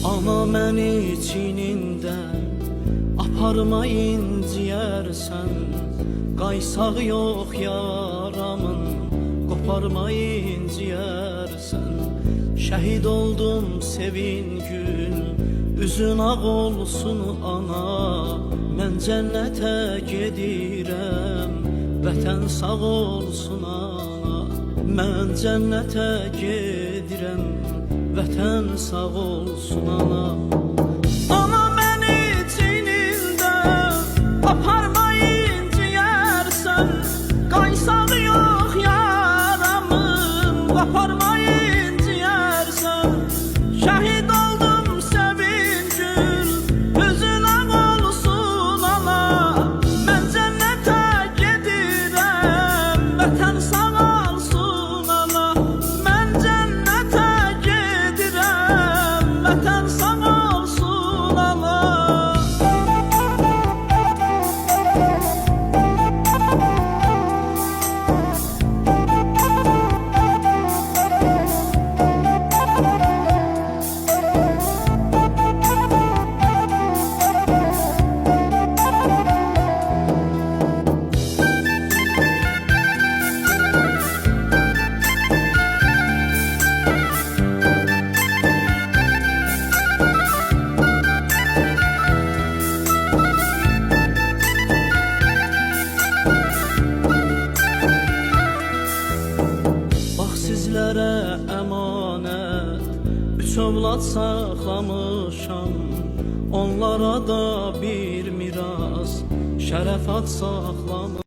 Ana məni çinində aparma inciyərsən, qaysaq yox yaramın, qoparma inciyərsən. Şəhid oldum sevingül, üzün ağ olsun ana. Mən cənnətə gedirəm, vətən sağ olsun ana. Mən cənnətə gedirəm, vətən sağ olsun ana. Ana məni çinində aparma inciyərsən, qaysaq yox yaramın, qoparma inciyərsən. Şəhid oldum sevingül, üzün ağ olsun ana. Mən cənnətə gedirəm, vətən sağ olsun ana. Mən cənnətə gedirəm, vətən sağ olsun ana. Sizlərə əmanət üç övlad saxlamışam, onlara da bir miras şərəfat saxlamışam.